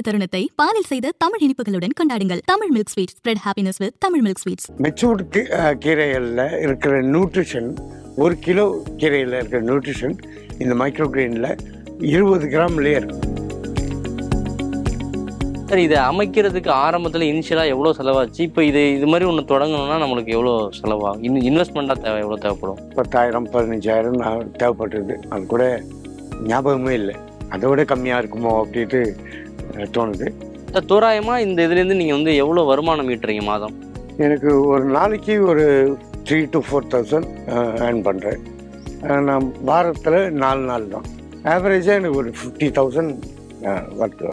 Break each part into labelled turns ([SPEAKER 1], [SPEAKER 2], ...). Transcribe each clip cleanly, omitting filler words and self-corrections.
[SPEAKER 1] மகிழ்ச்சியான தருணத்தை பாலில் செய்த தமிழ் இனிப்புகளுடன் கொண்டாடுங்கள். Tamil milk sweets. Spread happiness with Tamil milk sweets.
[SPEAKER 2] Matured கீரைகளில் இருக்கிற நியூட்ரிஷன், 1 கிலோ கீரையில் இருக்கிற நியூட்ரிஷன் இந்த மைக்ரோகிரீனில் 20 கிராம்லேயே இருக்கு.
[SPEAKER 3] சார், இதை அமைக்கிறதுக்கு ஆரம்பத்தில் இனிஷியலாக எவ்வளோ செலவாச்சு? இப்போ இது மாதிரி ஒன்று தொடங்கணும்னா நம்மளுக்கு எவ்வளோ செலவாகும்? இன்வெஸ்ட்மெண்ட்டாக எவ்வளோ தேவைப்படும்?
[SPEAKER 2] 10,000 15,000 தேவைப்பட்டது. அது கூட ஞாபகமே இல்லை. அதை விட கம்மியாக இருக்குமோ அப்படின்ட்டு தோணுது.
[SPEAKER 3] சார், தோராயமாக இந்த இதுலேருந்து நீங்கள் எவ்வளோ வருமானம் ஈட்டுறீங்க மாதம்?
[SPEAKER 2] எனக்கு ஒரு நாளைக்கு ஒரு 3,000 to 4,000 ஏர்ன் பண்ணுறேன். நான் வாரத்தில் 4 நாள் தான். ஆவரேஜாக எனக்கு ஒரு 50,000 ஒர்க்.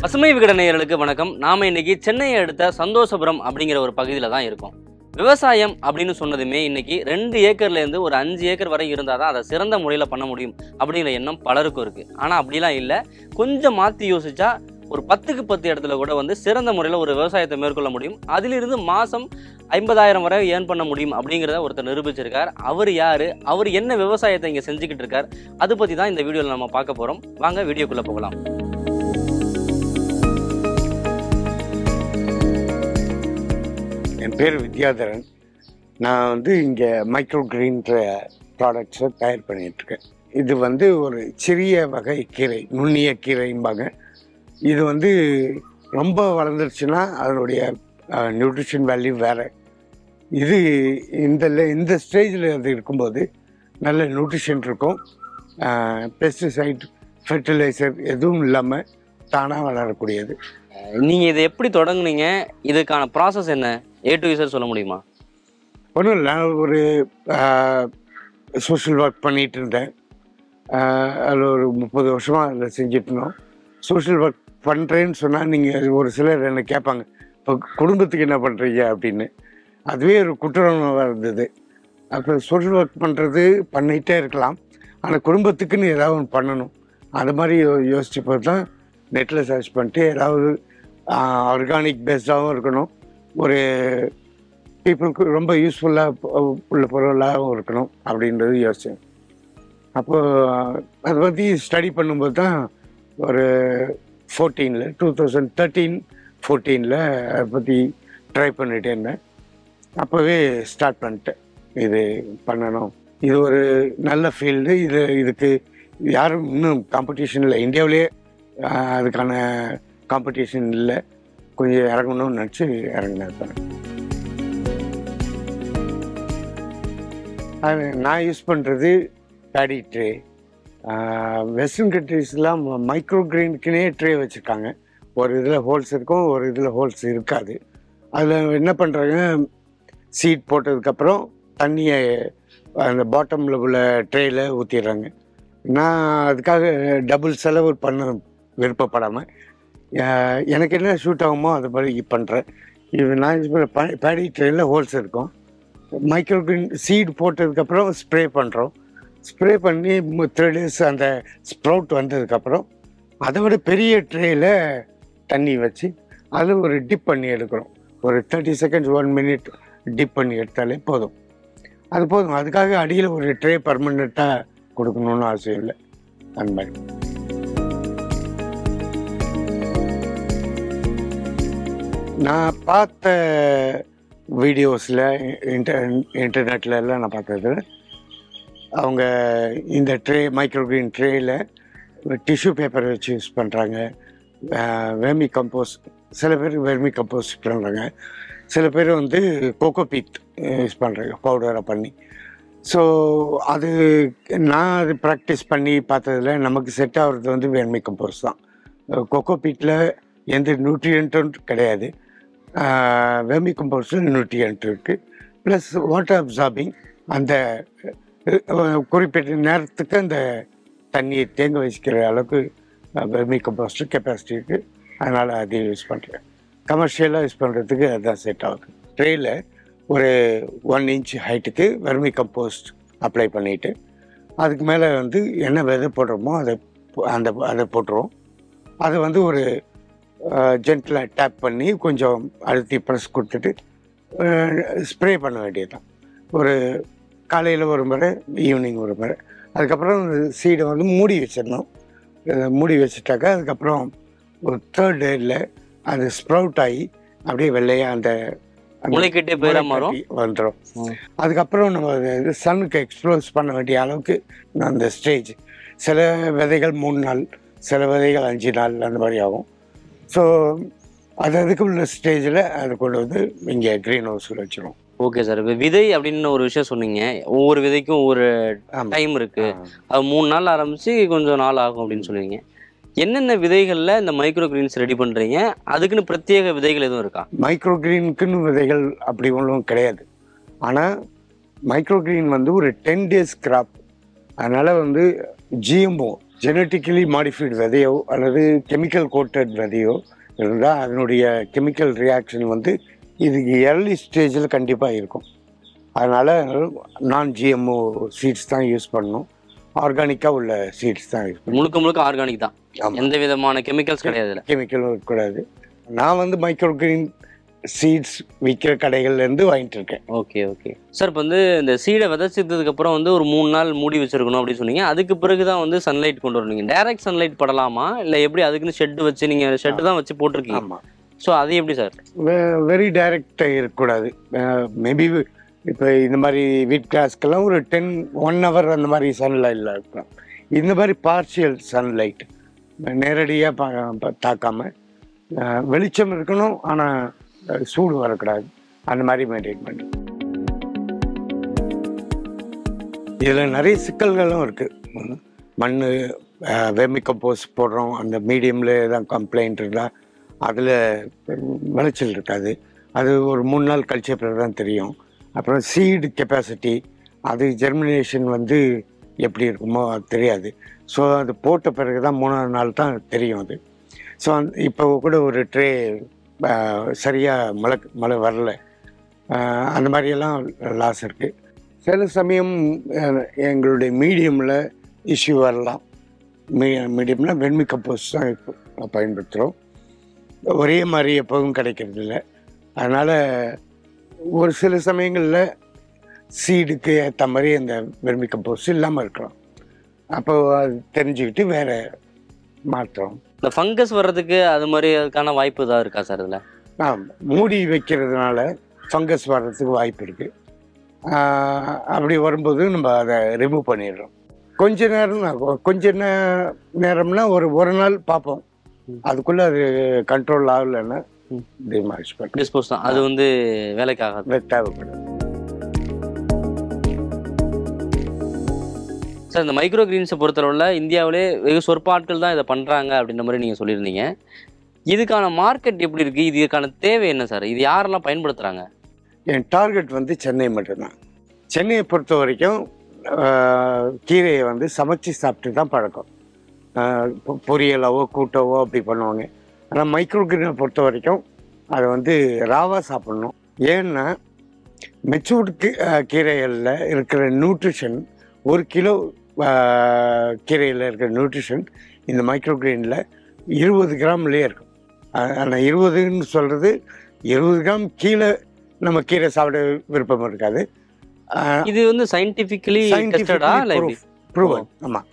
[SPEAKER 3] பசுமை விகடன் நேயர்களுக்கு வணக்கம். நாம இன்னைக்கு சென்னையை அடுத்த சந்தோஷபுரம் அப்படிங்கிற ஒரு பகுதியில தான் இருக்கோம். விவசாயம் அப்படின்னு சொன்னதுமே இன்னைக்கு 2 ஏக்கர்லேருந்து ஒரு 5 ஏக்கர் வரை இருந்தால் தான் அதை சிறந்த முறையில் பண்ண முடியும் அப்படிங்கிற எண்ணம் பலருக்கும் இருக்குது. ஆனால் அப்படிலாம் இல்லை. கொஞ்சம் மாற்றி யோசிச்சா ஒரு 10க்கு 10 இடத்துல கூட சிறந்த முறையில் ஒரு விவசாயத்தை மேற்கொள்ள முடியும். அதிலிருந்து மாதம் 50,000 வரை ஏர்ன் பண்ண முடியும் அப்படிங்கிறத ஒருத்தர் நிரூபிச்சிருக்கார். அவர் யார், அவர் என்ன விவசாயத்தை இங்கே செஞ்சுக்கிட்டு இருக்கார், அதை பற்றி தான் இந்த வீடியோவில் நம்ம பார்க்க போகிறோம். வாங்க வீடியோக்குள்ளே போகலாம்.
[SPEAKER 2] என் பேர் வித்யாதரன். நான் இங்கே மைக்ரோகிரீன்ற ப்ராடக்ட்ஸை தயார் பண்ணிகிட்ருக்கேன். இது ஒரு சிறிய வகை கீரை, நுண்ணிய கீரைம்பாங்க. இது ரொம்ப வளர்ந்துருச்சுன்னா அதனுடைய நியூட்ரிஷன் வேல்யூ வேறு. இது இந்த ஸ்டேஜில் அது இருக்கும்போது நல்ல நியூட்ரிஷன் இருக்கும். பெஸ்டிசைட், ஃபெர்டிலைசர் எதுவும் இல்லாமல் தானாக வளரக்கூடியது.
[SPEAKER 3] நீங்கள் இதை எப்படி தொடங்குனீங்க? இதுக்கான ப்ராசஸ் என்ன, A to Z சொல்ல முடியுமா?
[SPEAKER 2] ஒன்றும் இல்லை. நான் ஒரு சோஷியல் ஒர்க் பண்ணிகிட்டு இருந்தேன். அதில் ஒரு 30 வருஷமாக அதில் செஞ்சுட்டு இருந்தோம். சோஷியல் ஒர்க் பண்ணுறேன்னு சொன்னால் நீங்கள் ஒரு சிலர் என்னை கேட்பாங்க, இப்போ குடும்பத்துக்கு என்ன பண்ணுறீங்க அப்படின்னு. அதுவே ஒரு குற்றமாக இருந்தது. அப்போ சோஷியல் ஒர்க் பண்ணுறது பண்ணிகிட்டே இருக்கலாம், ஆனால் குடும்பத்துக்குன்னு ஏதாவது ஒன்று பண்ணணும். அது மாதிரி யோசிச்சப்போ தான் நெட்டில் சர்ச் பண்ணிட்டு ஏதாவது ஆர்கானிக் பேஸ்டாகவும் இருக்கணும், ஒரு பீப்புளுக்கு ரொம்ப யூஸ்ஃபுல்லாக உள்ள பொருளாகவும் இருக்கணும் அப்படின்றது யோசித்தேன். அப்போது அதை பற்றி ஸ்டடி பண்ணும்போது தான் ஒரு 2013-14 அதை பற்றி ட்ரை பண்ணிகிட்டே இருந்தேன். அப்போவே ஸ்டார்ட் பண்ணிட்டேன். இது பண்ணணும், இது ஒரு நல்ல ஃபீல்டு. இதுக்கு யாரும் இன்னும் காம்படிஷன் இல்லை. இந்தியாவிலே அதுக்கான காம்படிஷன் இல்லை. கொஞ்சம் இறங்கணும்னு நினச்சி இறங்கினேன். அது நான் யூஸ் பண்ணுறது பேடி ட்ரே. வெஸ்டர்ன் கண்ட்ரீஸ்லாம் மைக்ரோகிரீனுக்குனே ட்ரே வச்சுருக்காங்க. ஒரு இதில் ஹோல்ஸ் இருக்கும், ஒரு இதில் ஹோல்ஸ் இருக்காது. அதில் என்ன பண்ணுறாங்க, சீட் போட்டதுக்கப்புறம் தண்ணியை அந்த பாட்டமில் உள்ள ட்ரேயில் ஊற்றிடுறாங்க. நான் அதுக்காக டபுள் செலவு பண்ண விருப்பப்படாமல் எனக்கு என்ன ஷூட் ஆகுமோ அது மாதிரி பண்ணுறேன். இது நான் யூஸ் பண்ண பேடி ட்ரேயில் ஹோல்ஸ் இருக்கும். மைக்ரோகிரீன் சீட் போட்டதுக்கப்புறம் ஸ்ப்ரே பண்ணுறோம். ஸ்ப்ரே பண்ணி 3 days அந்த ஸ்ப்ரவுட் வந்ததுக்கப்புறம் அதை விட பெரிய ட்ரேயில் தண்ணி வச்சு அதில் ஒரு டிப் பண்ணி எடுக்கிறோம். ஒரு 30 seconds 1 minute டிப் பண்ணி எடுத்தாலே போதும். அது போதும். அதுக்காக அடியில் ஒரு ட்ரே பர்மனெண்ட்டாக கொடுக்கணுன்னு அவசியம் இல்லை. அந்த மாதிரி நான் பார்த்த வீடியோஸில் இன்டர்நெட்டில் எல்லாம் நான் பார்த்தது, அவங்க இந்த ட்ரே மைக்ரோகிரீன் ட்ரேயில் டிஷ்யூ பேப்பர் வச்சு யூஸ் பண்ணுறாங்க. வெர்மி கம்போஸ்ட், சில பேர் வெர்மி கம்போஸ்ட் பண்ணுறாங்க. சில பேர் கோகோ பீட் யூஸ் பண்ணுறாங்க பவுடரை பண்ணி. ஸோ அது நான் அது ப்ராக்டிஸ் பண்ணி பார்த்ததில் நமக்கு செட் ஆகிறது வெர்மி கம்போஸ்ட் தான். கோகோ பீட்டில் எந்த நியூட்ரியன்ட்டும் கிடையாது. வெர்மி கம்போஸ்டில் நியூட்ரியன்ட் இருக்குது. ப்ளஸ் வாட்டர் அப்சார்பிங், அந்த குறிப்பிட்ட நேரத்துக்கு அந்த தண்ணியை தேங்க வச்சுக்கிற அளவுக்கு வெர்மி கம்போஸ்ட் கெப்பாசிட்டி இருக்குது. அதனால் அதையும் யூஸ் பண்ணுறேன். கமர்ஷியலாக யூஸ் பண்ணுறதுக்கு அதுதான் செட் ஆகுது. ட்ரேயில் ஒரு 1 inch ஹைட்டுக்கு வெர்மி கம்போஸ்ட் அப்ளை பண்ணிவிட்டு அதுக்கு மேலே என்ன விதை போடுறோமோ அதை போட்டுருவோம். அது ஒரு ஜென்டிலாக டேப் பண்ணி கொஞ்சம் அழுத்தி ப்ரெஸ் கொடுத்துட்டு ஸ்ப்ரே பண்ண வேண்டியதுதான். ஒரு காலையில் ஒரு முறை, ஈவினிங் ஒரு முறை. அதுக்கப்புறம் சீடை வந்து மூடி வச்சிடணும். மூடி வச்சுட்டாக்கா அதுக்கப்புறம் ஒரு 3rd டேயில் அது ஸ்ப்ரவுட் ஆகி அப்படியே வெள்ளையாக அந்த
[SPEAKER 3] முளைக்கட்டி
[SPEAKER 2] வந்துடும். அதுக்கப்புறம் நம்ம சன்னுக்கு எக்ஸ்ப்ளோஸ் பண்ண வேண்டிய அளவுக்கு அந்த ஸ்டேஜ். சில விதைகள் 3 நாள், சில விதைகள் 5 நாள் அந்த மாதிரி ஆகும். ஸோ அதுக்கு உள்ள ஸ்டேஜில் அதை கொண்டு வந்து இங்கே க்ரீன் ஹவுஸில் வச்சிடும்.
[SPEAKER 3] Okay sir. இப்போ விதை அப்படின்னு ஒரு விஷயம் சொன்னீங்க. ஒவ்வொரு விதைக்கும் ஒவ்வொரு டைம் இருக்கு. அது 3 நாள் ஆரம்பிச்சு கொஞ்சம் நாள் ஆகும் அப்படின்னு சொல்லுவீங்க. என்னென்ன விதைகளில் இந்த மைக்ரோ கிரீன்ஸ் ரெடி பண்ணுறீங்க? அதுக்குன்னு பிரத்யேக விதைகள் எதுவும் இருக்கா?
[SPEAKER 2] மைக்ரோ கிரீனுக்குன்னு விதைகள் அப்படி ஒன்றும் கிடையாது. ஆனால் மைக்ரோ கிரீன் வந்து ஒரு 10 days கிராப். அதனால் வந்து ஜிஎம்ஓ, ஜெனட்டிக்கலி மாடிஃபைடு விதையோ அல்லது கெமிக்கல் கோட்டட் விதையோ இருந்தால் அதனுடைய கெமிக்கல் ரியாக்ஷன் வந்து இதுக்கு ஏர்லி ஸ்டேஜில் கண்டிப்பாக இருக்கும். அதனால் நான் ஜிஎம்ஓ சீட்ஸ் தான் யூஸ் பண்ணணும். ஆர்கானிக்காக உள்ள சீட்ஸ் தான் யூஸ் பண்ணணும்.
[SPEAKER 3] முழுக்க ஆர்கானிக் தான். எந்த விதமான கெமிக்கல்ஸ் கிடையாது.
[SPEAKER 2] கெமிக்கலும் இருக்கக்கூடாது. நான் வந்து மைக்ரோ கிரீன் சீட்ஸ் விற்கிற கடைகள்லேருந்து வாங்கிட்டு இருக்கேன்.
[SPEAKER 3] Okay sir. இப்போ வந்து இந்த சீடை விதைச்சதுக்கப்புறம் வந்து ஒரு 3 நாள் மூடி வச்சிருக்கணும் அப்படின்னு சொன்னீங்க. அதுக்கு பிறகு தான் வந்து சன்லைட் கொண்டு வரணுங்க. டைரக்ட் சன்லைட் படலாமா இல்லை எப்படி? அதுக்குன்னு ஷெட்டு வச்சு நீங்கள் ஷெட்டு தான் வச்சு போட்டிருக்கீங்க.
[SPEAKER 2] ஆமாம்.
[SPEAKER 3] ஸோ அது எப்படி சார்?
[SPEAKER 2] வெரி டைரக்டாக இருக்கக்கூடாது. மேபி இப்போ இந்த மாதிரி வீட் கிளாஸ்க்கெல்லாம் ஒரு 1 hour அந்த மாதிரி சன்லைட்டில் இருக்கலாம். இந்த மாதிரி பார்ஷியல் சன்லைட் நேரடியாக தாக்காமல் வெளிச்சம் இருக்கணும், ஆனால் சூடு வரக்கூடாது. அந்த மாதிரி மெயின்டைன் பண்ணி. இதில் நிறைய சிக்கல்களும் இருக்குது. மண் வெர்மி கம்போஸ்ட் போடுறோம், அந்த மீடியமில் தான் கம்ப்ளைண்ட் இருந்தால் அதில் விளைச்சல் இருக்காது. அது ஒரு 3 நாள் கழிச்ச பிறகு தான் தெரியும். அப்புறம் சீடு கெப்பாசிட்டி, அது ஜெர்மினேஷன் வந்து எப்படி இருக்குமோ அது தெரியாது. ஸோ அது போட்ட பிறகு தான் 3ஆவது நாள் தான் தெரியும் அது. ஸோ இப்போ கூட ஒரு ட்ரே சரியாக மழை வரல, அந்த மாதிரியெல்லாம் லாஸ் இருக்குது. சில சமயம் எங்களுடைய மீடியமில் இஷ்யூ வரலாம். மீடியம்னா வெர்மி கம்போஸ்ட் தான் இப்போ பயன்படுத்துகிறோம். ஒரே மாதிரி எப்போதும் கிடைக்கிறது இல்லை. அதனால் ஒரு சில சமயங்களில் சீடுக்கு ஏற்ற மாதிரி அந்த வெர்மி கம்போஸ்ட் இல்லாமல் இருக்கலாம். அப்போ அது தெரிஞ்சுக்கிட்டு வேறு மாற்றோம்.
[SPEAKER 3] இந்த ஃபங்கஸ் வர்றதுக்கு அது மாதிரி அதுக்கான வாய்ப்பு தான் இருக்கா சார் இதில்?
[SPEAKER 2] மூடி வைக்கிறதுனால ஃபங்கஸ் வர்றதுக்கு வாய்ப்பு இருக்குது. அப்படி வரும்போது நம்ம அதை ரிமூவ் பண்ணிடுறோம். கொஞ்ச நேரம்னா ஒரு நாள் பார்ப்போம். அதுக்குள்ளே அது கண்ட்ரோல் ஆகலைன்னா
[SPEAKER 3] டிஸ்போஸ் தான். அது வந்து வேலைக்காக
[SPEAKER 2] தேவைப்படும்.
[SPEAKER 3] சார், இந்த மைக்ரோ கிரீன்ஸை பொறுத்தளவில் இந்தியாவிலே வெகு சொற்ப ஆட்கள் தான் இதை பண்ணுறாங்க அப்படின்ற மாதிரி நீங்கள் சொல்லியிருந்தீங்க. இதுக்கான மார்க்கெட் எப்படி இருக்குது? இதுக்கான தேவை என்ன சார்? இது யாரெல்லாம் பயன்படுத்துகிறாங்க?
[SPEAKER 2] என் டார்கெட் வந்து சென்னை மட்டும்தான். சென்னையை பொறுத்த வரைக்கும் கீரையை வந்து சமைச்சு சாப்பிட்டு தான் பழக்கம். பொரியலாவோ கூட்டவோ அப்படி பண்ணுவாங்க. ஆனால் மைக்ரோ கிரீனை பொறுத்த வரைக்கும் அதை வந்து ராவாக சாப்பிட்ணும். ஏன்னா மெச்சூர்டு கீரைகளில் இருக்கிற நியூட்ரிஷன், 1 கிலோ கீரையில் இருக்கிற நியூட்ரிஷன் இந்த மைக்ரோ கிரீனில் 20 கிராம்லேயே இருக்கும். ஆனால் 20ன்னு சொல்கிறது 20 கிராம் கீழே நம்ம கீரை சாப்பிட விருப்பம் இருக்காது.
[SPEAKER 3] இது வந்து சயின்டிஃபிக்கலி
[SPEAKER 2] ப்ரூவன். ஆமாம்.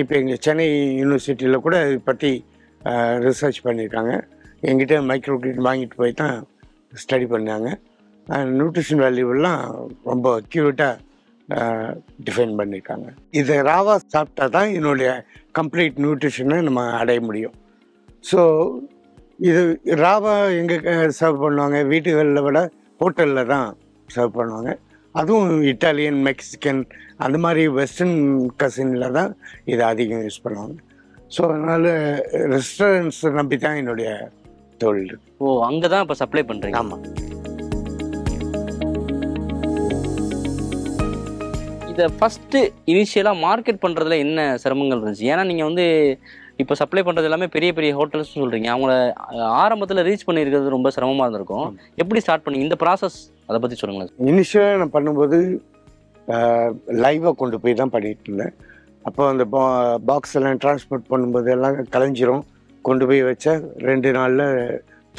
[SPEAKER 2] இப்போ எங்கள் சென்னை யூனிவர்சிட்டியில் கூட இதை பற்றி ரிசர்ச் பண்ணியிருக்காங்க. எங்கிட்ட மைக்ரோ கிரீன் வாங்கிட்டு போய் தான் ஸ்டடி பண்ணாங்க. நியூட்ரிஷன் வேல்யூவெல்லாம் ரொம்ப அக்யூரேட்டாக டிஃபைன் பண்ணியிருக்காங்க. இதை ராவாக சாப்பிட்டா தான் என்னுடைய கம்ப்ளீட் நியூட்ரிஷனை நம்ம அடைய முடியும். ஸோ இது ராவாக எங்கே சர்வ் பண்ணுவாங்க? வீட்டுகளில் விட ஹோட்டலில் தான் சர்வ் பண்ணுவாங்க. அதுவும் இட்டாலியன், மெக்சிகன் அந்த மாதிரி வெஸ்டர்ன் கசினில் தான் இதை அதிகம் யூஸ் பண்ணுவாங்க. ஸோ அதனால் ரெஸ்டாரண்ட்ஸ் நம்பி தான் என்னுடைய தொழில்.
[SPEAKER 3] அங்கே தான் இப்போ சப்ளை பண்ணுறீங்க?
[SPEAKER 2] ஆமாம்.
[SPEAKER 3] இதை ஃபஸ்ட்டு இனிஷியலாக மார்க்கெட் பண்ணுறதுல என்ன சிரமங்கள் இருந்துச்சு? ஏன்னா நீங்கள் வந்து இப்போ சப்ளை பண்ணுறது எல்லாமே பெரிய பெரிய ஹோட்டல்ஸ் சொல்கிறீங்க. அவங்கள ஆரம்பத்தில் ரீச் பண்ணியிருக்கிறது ரொம்ப சிரமமாக இருந்திருக்கும். எப்படி ஸ்டார்ட் பண்ணி இந்த ப்ராசஸ் அதை பற்றி சொல்லுங்களேன்.
[SPEAKER 2] இனிஷியலாக நான் பண்ணும்போது லைவாக கொண்டு போய் தான் பண்ணிட்டு இருந்தேன். அப்போ அந்த பாக்ஸ் எல்லாம் டிரான்ஸ்போர்ட் பண்ணும்போது எல்லாம் கலைஞ்சிரும், கொண்டு போய் வச்சா 2 நாளில்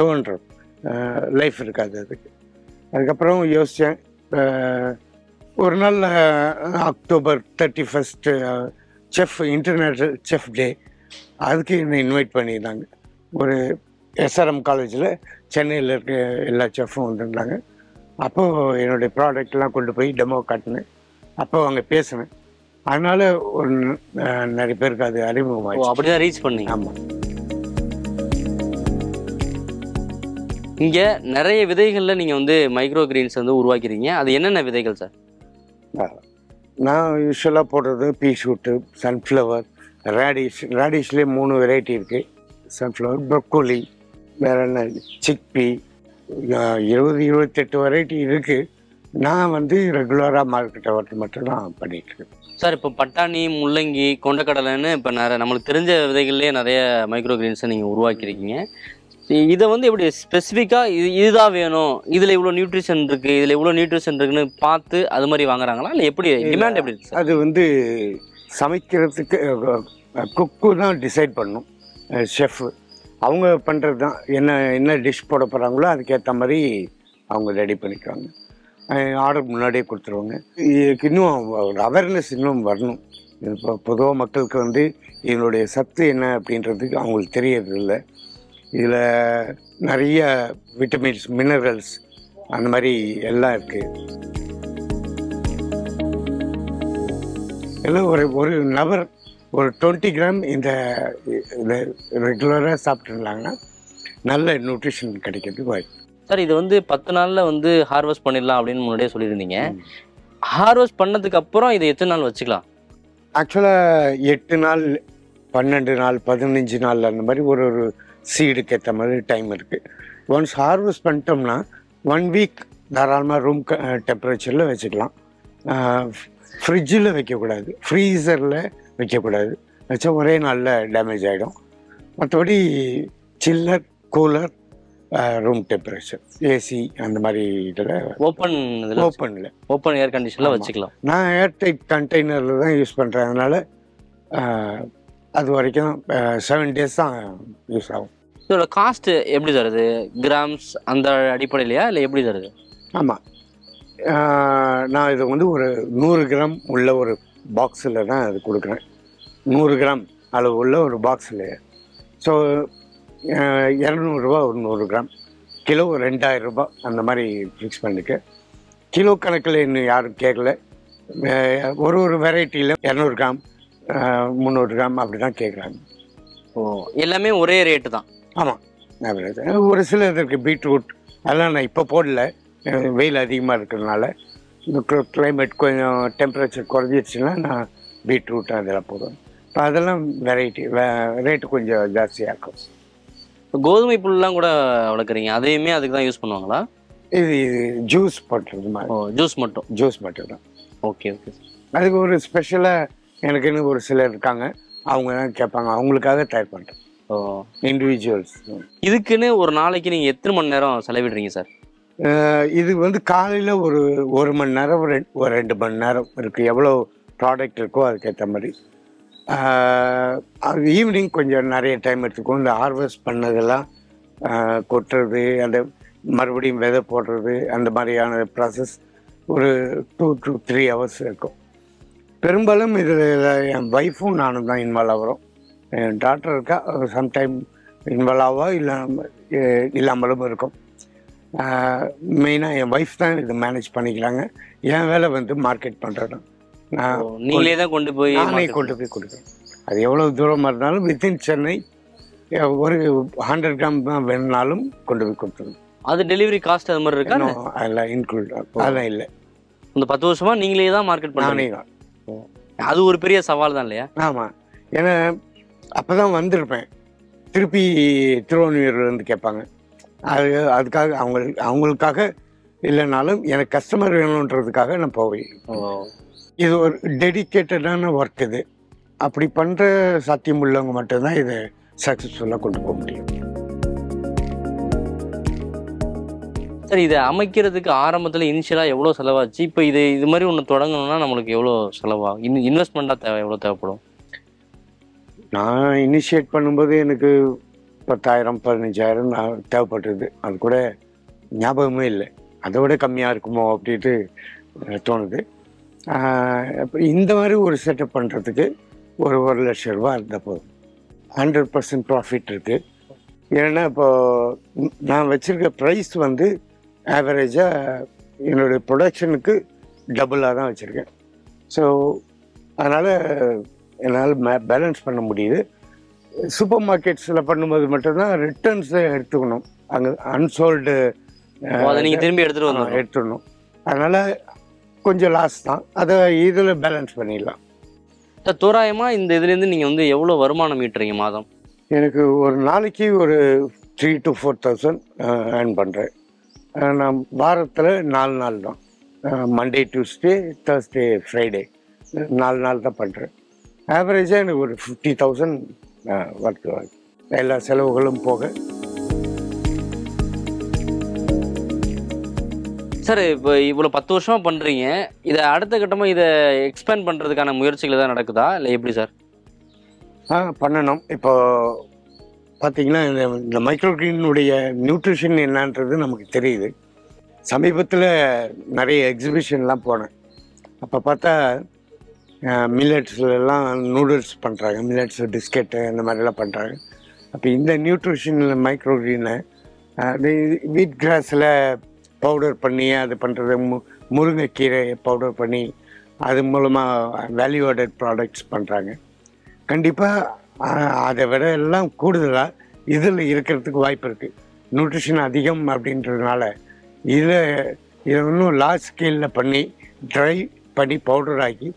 [SPEAKER 2] தோன்றும், லைஃப் இருக்காது அதுக்கு. அதுக்கப்புறம் யோசித்தேன். ஒரு நாள் அக்டோபர் 31 இன்டர்நேஷ்னல் செஃப் டே, அதுக்கு என்னை இன்வைட் பண்ணியிருந்தாங்க. ஒரு எஸ்ஆர்எம் காலேஜில் சென்னையில் இருக்க எல்லா செஃப்பும் வந்துருந்தாங்க. அப்போது என்னுடைய ப்ராடக்ட்லாம் கொண்டு போய் டெமோ காட்டினேன். அப்போ அங்கே பேசினேன். அதனால் ஒரு நிறைய பேருக்கு அது அறிமுகமாகிடுச்சு.
[SPEAKER 3] அப்படி தான் ரீச் பண்ணி.
[SPEAKER 2] ஆமாம்.
[SPEAKER 3] இங்கே நிறைய விதைகளில் நீங்கள் வந்து மைக்ரோ கிரீன்ஸ் வந்து உருவாக்கிறீங்க. அது என்னென்ன விதைகள் சார்?
[SPEAKER 2] நான் யூஸ்வலாக போடுறது பீ ஷூட்டு, சன்ஃப்ளவர், ரேடிஷ்லேயே 3 வெரைட்டி இருக்குது. சன்ஃப்ளவர், ப்ரொக்கோலி, வேறு என்ன, சிக்பி, 20-28 வெரைட்டி இருக்குது. நான் வந்து ரெகுலராக மார்க்கெட்டை வரது மட்டும் தான் பண்ணிகிட்ருக்கேன்
[SPEAKER 3] சார். இப்போ பட்டாணி, முள்ளங்கி, கொண்டக்கடலைன்னு இப்போ நம்மளுக்கு தெரிஞ்ச விதைகள்லேயே நிறைய மைக்ரோ கிரீன்ஸை நீங்கள் உருவாக்கியிருக்கீங்க. இதை வந்து எப்படி ஸ்பெசிஃபிக்காக இதுதான் வேணும், இதில் இவ்வளோ நியூட்ரிஷன் இருக்குது, இதில் இவ்வளோ நியூட்ரிஷன் இருக்குன்னு பார்த்து அது மாதிரி வாங்குறாங்களா, இல்லை எப்படி டிமாண்ட் எப்படி இருக்குது?
[SPEAKER 2] அது வந்து சமைக்கிறதுக்கு குக்கு தான் டிசைட் பண்ணும், ஷெஃப். அவங்க பண்ணுறது தான். என்ன டிஷ் போட போகிறாங்களோ அதுக்கேற்ற மாதிரி அவங்க ரெடி பண்ணிக்குவாங்க. ஆர்டர் முன்னாடியே கொடுத்துருவாங்க. இதுக்கு இன்னும் ஒரு அவேர்னஸ் இன்னும் வரணும். இப்போ பொதுவாக மக்களுக்கு வந்து இதனுடைய சத்து என்ன அப்படின்றதுக்கு அவங்களுக்கு தெரியறதில்லை. இதில் நிறைய விட்டமின்ஸ், மினரல்ஸ், அந்த மாதிரி எல்லாம் இருக்குது. எல்லாம் ஒரு நபர் ஒரு 20 கிராம் இந்த ரெகுலராக சாப்பிட்டுருந்தாங்கன்னா நல்ல நியூட்ரிஷன் கிடைக்கிறதுக்கு வாய்ப்பு.
[SPEAKER 3] சார், இது வந்து 10 நாளில் வந்து ஹார்வெஸ்ட் பண்ணிடலாம் அப்படின்னு முன்னாடியே சொல்லியிருந்தீங்க. ஹார்வெஸ்ட் பண்ணதுக்கு அப்புறம் இதை எத்தனை நாள் வச்சுக்கலாம்?
[SPEAKER 2] ஆக்சுவலாக 8 நாள், 12 நாள், 15 நாள், அந்த மாதிரி ஒரு சீடுக்கு ஏற்ற மாதிரி டைம் இருக்குது. ஒன்ஸ் ஹார்வெஸ்ட் பண்ணிட்டோம்னா 1 வீக் தாராளமாக ரூம் டெம்பரேச்சரில் வச்சுக்கலாம். ஃப்ரிட்ஜில் வைக்கக்கூடாது, ஃப்ரீசரில் வைக்கக்கூடாது. வச்சா ஒரே நாளில் டேமேஜ் ஆகிடும். மற்றபடி chiller, cooler, room temperature, AC, அந்த மாதிரி இதில்
[SPEAKER 3] ஓப்பன் ஏர் கண்டிஷனில் வச்சுக்கலாம்.
[SPEAKER 2] நான் ஏர்டைட் கண்டெய்னரில் தான் யூஸ் பண்ணுறேன். அதனால் அது வரைக்கும் 7 டேஸ் தான் யூஸ் ஆகும்.
[SPEAKER 3] இதோட காஸ்ட்டு எப்படி தருது? கிராம்ஸ் அந்த அடிப்படையிலையா, இல்லை எப்படி தருது?
[SPEAKER 2] ஆமாம், நான் இது வந்து ஒரு 100 கிராம் உள்ள ஒரு பாக்ஸில் தான் அது கொடுக்குறேன். 100 கிராம் அளவு உள்ள ஒரு பாக்ஸில். ஸோ 200 ரூபா ஒரு 100 கிராம், கிலோ 2000 ரூபா, அந்த மாதிரி ஃபிக்ஸ் பண்ணிக்க. கிலோ கணக்கில் இன்னும் யாரும் கேட்கல. ஒரு வெரைட்டியில் 200 கிராம், 300 கிராம் அப்படி தான் கேட்குறாங்க.
[SPEAKER 3] எல்லாமே ஒரே ரேட்டு தான்?
[SPEAKER 2] ஆமாம். ஒரு சில இதற்கு பீட்ரூட் அதெல்லாம் நான் இப்போ போடல, வெயில் அதிகமாக இருக்கிறதுனால. இந்த கிளைமேட் கொஞ்சம் டெம்பரேச்சர் குறைஞ்சிடுச்சுன்னா நான் பீட்ரூட் அதெல்லாம் போடுவேன். இப்போ அதெல்லாம் வெரைட்டி ரேட்டு கொஞ்சம் ஜாஸ்தியாக இருக்கும்.
[SPEAKER 3] இப்போ கோதுமை புல்லாம் கூட வளர்க்குறீங்க, அதையுமே அதுக்கு தான் யூஸ் பண்ணுவாங்களா?
[SPEAKER 2] இது ஜூஸ் போட்டுறது மாதிரி. ஜூஸ் மட்டும் தான்.
[SPEAKER 3] ஓகே.
[SPEAKER 2] அதுக்கு ஒரு ஸ்பெஷலாக எனக்குன்னு ஒரு சிலர் இருக்காங்க, அவங்க தான் கேட்பாங்க, அவங்களுக்காக தயார் பண்ணுறேன். இண்டிவிஜுவல்ஸ்.
[SPEAKER 3] இதுக்குன்னு ஒரு நாளைக்கு நீங்கள் எத்தனை மணி நேரம் செலவிடுறீங்க சார்?
[SPEAKER 2] இது வந்து காலையில் ஒரு 1 மணி நேரம், ஒரு 2 மணி நேரம் இருக்குது. எவ்வளோ ப்ராடக்ட் இருக்கோ அதுக்கேற்ற மாதிரி. அது ஈவினிங் கொஞ்சம் நிறைய டைம் எடுத்துக்கும். இந்த ஹார்வெஸ்ட் பண்ணதெல்லாம் கொட்டுறது, அந்த மறுபடியும் விதை போடுறது, அந்த மாதிரியான ப்ராசஸ் ஒரு 2 to 3 ஹவர்ஸ் இருக்கும். பெரும்பாலும் இதில் என் ஒய்ஃபும் நானும் தான் இன்வால்வ் ஆகிறோம். என் டாக்டர் இருக்கா, சம்டைம் இன்வால்வ் ஆவா, இல்லாமலும் இருக்கும். மெயினாக என் ஒய்ஃப் தான் இது மேனேஜ் பண்ணிக்கிறாங்க. என் வேலை வந்து மார்க்கெட் பண்ணுறது தான்.
[SPEAKER 3] நானே கொண்டு போய்
[SPEAKER 2] கொடுக்குறேன். அது எவ்வளோ தூரமாக இருந்தாலும் வித்தின் சென்னை ஒரு 100 கிராம் தான் வேணுனாலும் கொண்டு போய் கொடுத்துருவோம்.
[SPEAKER 3] அது டெலிவரி காஸ்ட் அது மாதிரி இருக்கா?
[SPEAKER 2] அதெல்லாம் இன்க்ளூட், அதெல்லாம் இல்லை.
[SPEAKER 3] இந்த 10 வருஷமா நீங்களே தான் மார்க்கெட் பண்ணுறீங்க. அது ஒரு பெரிய சவால் தான் இல்லையா?
[SPEAKER 2] ஆமாம், ஏன்னா அப்போ தான் வந்திருப்பேன். திருப்பி திருவண்ணூர்லேருந்து கேட்பாங்க. அதுக்காக அவங்களுக்காக இல்லைனாலும் எனக்கு கஸ்டமர் வேணுன்றதுக்காக நான் போவேன். இது ஒரு டெடிக்கேட்டடான ஒர்க். இது அப்படி பண்ணுற சாத்தியம் உள்ளவங்க மட்டும்தான் இதை சக்ஸஸ்ஃபுல்லாக கொண்டு போக முடியும்.
[SPEAKER 3] சார், இதை அமைக்கிறதுக்கு ஆரம்பத்தில் இனிஷியலாக எவ்வளோ செலவாச்சு? இப்போ இது மாதிரி ஒன்று தொடங்கணும்னா நம்மளுக்கு எவ்வளோ செலவாகும்? இன்வெஸ்ட்மெண்ட்டாக எவ்வளோ தேவைப்படும்?
[SPEAKER 2] நான் இனிஷியேட் பண்ணும்போது எனக்கு 10,000 15,000 நான் தேவைப்பட்டது. அது கூட ஞாபகமே இல்லை. அதை விட கம்மியாக இருக்குமோ அப்படின்ட்டு தோணுது. இந்த மாதிரி ஒரு செட்டப் பண்ணுறதுக்கு ஒரு 1,00,000 ரூபா இருந்தால் போதும். 100% ப்ராஃபிட் இருக்குது. ஏன்னா இப்போது நான் வச்சுருக்க ப்ரைஸ் வந்து ஆவரேஜாக என்னுடைய ப்ரொடக்ஷனுக்கு டபுளாக தான் வச்சுருக்கேன். ஸோ அதனால் என்னால் பேலன்ஸ் பண்ண முடியுது. சூப்பர் மார்க்கெட்ஸில் பண்ணும்போது மட்டும்தான் ரிட்டர்ன்ஸை எடுத்துக்கணும். அங்கே அன்சோல்டு
[SPEAKER 3] நீங்கள் திரும்பி
[SPEAKER 2] எடுத்துடணும். அதனால் கொஞ்சம் லாஸ் தான். அதை இதில் பேலன்ஸ் பண்ணிடலாம்.
[SPEAKER 3] தோராயமாக இந்த இதுலேருந்து நீங்கள் வந்து எவ்வளோ வருமானம் ஈட்டுறீங்க மாதம்?
[SPEAKER 2] எனக்கு ஒரு நாளைக்கு ஒரு 3,000 to 4,000 ஏர்ன் பண்ணுறேன். நான் வாரத்தில் 4 நாள் தான். மண்டே, டியூஸ்டே, தேர்ஸ்டே, ஃப்ரைடே 4 நாள் தான் பண்ணுறேன். ஆவரேஜாக எனக்கு ஒரு 50,000 வருது. எல்லா செலவுகளும் போக.
[SPEAKER 3] சார், இப்போ இவ்வளோ 10 வருஷமாக பண்ணுறீங்க. இதை அடுத்த கட்டமாக இதை எக்ஸ்பேண்ட் பண்ணுறதுக்கான முயற்சிகள் தான் நடக்குதா, இல்லை எப்படி சார்?
[SPEAKER 2] பண்ணணும். இப்போ பார்த்தீங்கன்னா இந்த மைக்ரோக்ரீனுடைய நியூட்ரிஷன் என்னன்றது நமக்கு தெரியுது. சமீபத்தில் நிறைய எக்ஸிபிஷன்லாம் போனேன். அப்போ பார்த்தா மில்லட்ஸ்லாம் நூடுல்ஸ் பண்ணுறாங்க, மில்லட்ஸ் பிஸ்கெட்டு அந்த மாதிரிலாம் பண்ணுறாங்க. அப்போ இந்த நியூட்ரிஷன் மைக்ரோக்ரீனை வீட் கிராஸில் பவுடர் பண்ணி அது பண்ணுறது, முருங்கைக்கீரை பவுடர் பண்ணி அது மூலமாக வேல்யூ ஆடட் ப்ராடக்ட்ஸ் பண்ணுறாங்க. கண்டிப்பாக அதை விட எல்லாம் கூடுதலாக இதில் இருக்கிறதுக்கு வாய்ப்பு இருக்குது. நியூட்ரிஷன் அதிகம் அப்படின்றதுனால இதை இன்னும் லார்ஜ் ஸ்கேலில் பண்ணி ட்ரை பண்ணி பவுடர் ஆக்கி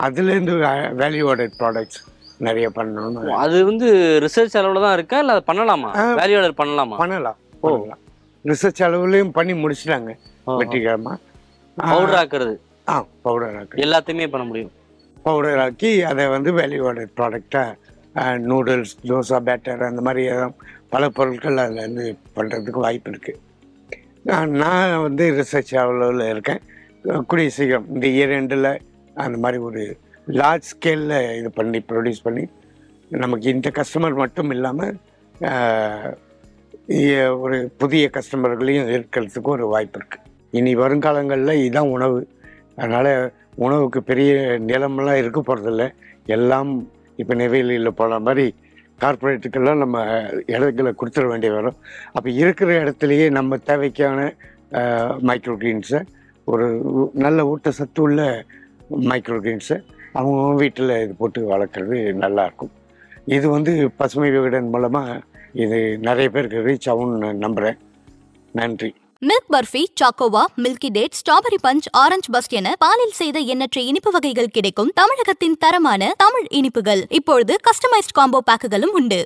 [SPEAKER 2] அதுலேருந்து வேல்யூ ஆடட் ப்ராடக்ட்ஸ் நிறைய பண்ணணும்.
[SPEAKER 3] அது வந்து ரிசர்ச் அளவில் தான் இருக்கா, இல்லை அது பண்ணலாமா? வேல்யூ ஆடட் பண்ணலாமா?
[SPEAKER 2] பண்ணலாம். ரிசர்ச் அளவுலையும் பண்ணி முடிச்சிட்டாங்க வெற்றிகரமாக.
[SPEAKER 3] பவுடர் ஆக்குறது,
[SPEAKER 2] பவுடர் ஆக்கு
[SPEAKER 3] எல்லாத்தையுமே பண்ண முடியும்.
[SPEAKER 2] பவுடர் ஆக்கி அதை வந்து வேல்யூ ஆடட் ப்ராடக்டாக நூடுல்ஸ், தோசா பேட்டர் அந்த மாதிரி பல பொருட்கள் அதில் வந்து பண்ணுறதுக்கு வாய்ப்பு இருக்குது. நான் வந்து ரிசர்ச் அளவில் இருக்கேன். கூடிய சீக்கிரம் இந்த இயர் எண்டில் அந்த மாதிரி ஒரு லார்ஜ் ஸ்கேலில் இது பண்ணி ப்ரொடியூஸ் பண்ணி நமக்கு இந்த கஸ்டமர் மட்டும் இல்லாமல் ஒரு புதிய கஸ்டமர்களையும் இருக்கிறதுக்கு ஒரு வாய்ப்பு இருக்குது. இனி வருங்காலங்களில் இதுதான் உணவு. அதனால் உணவுக்கு பெரிய நிலமெல்லாம் இருக்க போகிறதில்ல. எல்லாம் இப்போ நெய்வேலியில் போன மாதிரி கார்பரேட்டுக்கெல்லாம் நம்ம இடங்களை கொடுத்துட வேண்டிய வரும். அப்போ இருக்கிற இடத்துலையே நம்ம தேவைக்கான மைக்ரோக்ரீன்ஸை, ஒரு நல்ல ஊட்டச்சத்து உள்ள மைக்ரோக்ரீன்ஸை அவங்க வீட்டில் இது போட்டு வளர்க்குறது நல்லாயிருக்கும். இது வந்து பசுமை விகடன் மூலமாக இது நிறைய பேருக்கு ரீச் ஆகும்னு நம்புகிறேன். நன்றி.
[SPEAKER 1] மில்க் பர்ஃபி, சாக்கோவா, milky date, strawberry punch, orange burst என பாலில் செய்த எண்ணற்ற இனிப்பு வகைகள் கிடைக்கும் தமிழகத்தின் தரமான தமிழ் இனிப்புகள். இப்பொழுது கஸ்டமைஸ்ட் காம்போ பேக்குகளும் உண்டு.